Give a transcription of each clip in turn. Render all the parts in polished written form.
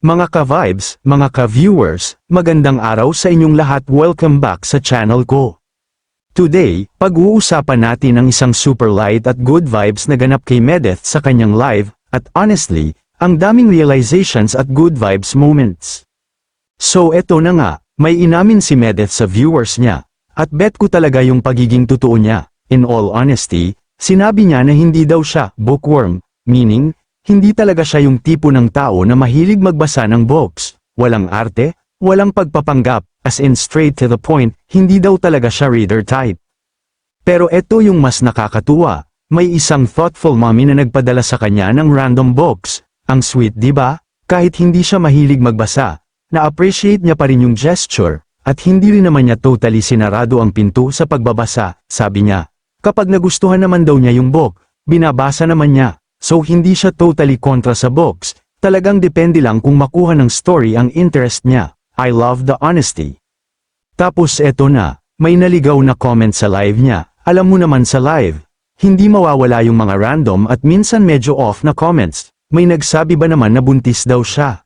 Mga ka-vibes, mga ka-viewers, magandang araw sa inyong lahat. Welcome back sa channel ko. Today, pag-uusapan natin ang isang super light at good vibes na ganap kay Medeth sa kanyang live, at honestly, ang daming realizations at good vibes moments. So eto na nga, may inamin si Medeth sa viewers niya, at bet ko talaga yung pagiging totoo niya. In all honesty, sinabi niya na hindi daw siya bookworm, meaning, hindi talaga siya yung tipo ng tao na mahilig magbasa ng books, walang arte, walang pagpapanggap, as in straight to the point, hindi daw talaga siya reader type. Pero eto yung mas nakakatuwa, may isang thoughtful mommy na nagpadala sa kanya ng random books. Ang sweet, di ba? Kahit hindi siya mahilig magbasa, na-appreciate niya pa rin yung gesture, at hindi rin naman niya totally sinarado ang pinto sa pagbabasa. Sabi niya, kapag nagustuhan naman daw niya yung book, binabasa naman niya. So hindi siya totally kontra sa books, talagang depende lang kung makuha ng story ang interest niya. I love the honesty. Tapos eto na, may naligaw na comment sa live niya. Alam mo naman sa live, hindi mawawala yung mga random at minsan medyo off na comments. May nagsabi ba naman na buntis daw siya?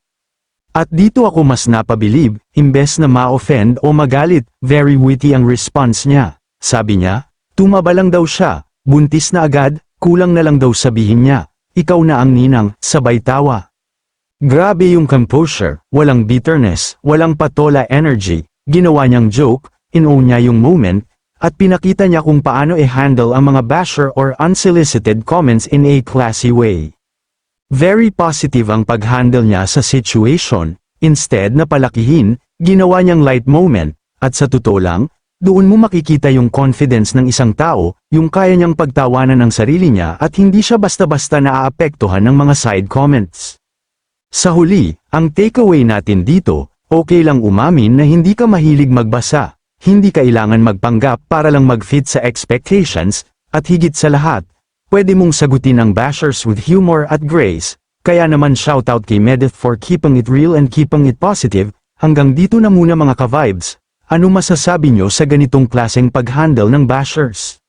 At dito ako mas napabilib, imbes na ma-offend o magalit, very witty ang response niya. Sabi niya, tumaba lang daw siya, buntis na agad, kulang na lang daw sabihin niya, ikaw na ang ninang, sabay tawa. Grabe yung composure, walang bitterness, walang patola energy, ginawa niyang joke, in-own niya yung moment, at pinakita niya kung paano i-handle ang mga basher or unsolicited comments in a classy way. Very positive ang pag-handle niya sa situation, instead na palakihin, ginawa niyang light moment, at sa totoo lang, doon mo makikita yung confidence ng isang tao, yung kaya niyang pagtawanan ng sarili niya at hindi siya basta-basta naaapektuhan ng mga side comments. Sa huli, ang takeaway natin dito, okay lang umamin na hindi ka mahilig magbasa, hindi kailangan magpanggap para lang mag-fit sa expectations, at higit sa lahat, pwede mong sagutin ang bashers with humor at grace, kaya naman shoutout kay Medeth for keeping it real and keeping it positive. Hanggang dito na muna mga ka-vibes. Ano masasabi nyo sa ganitong klaseng pag-handle ng bashers?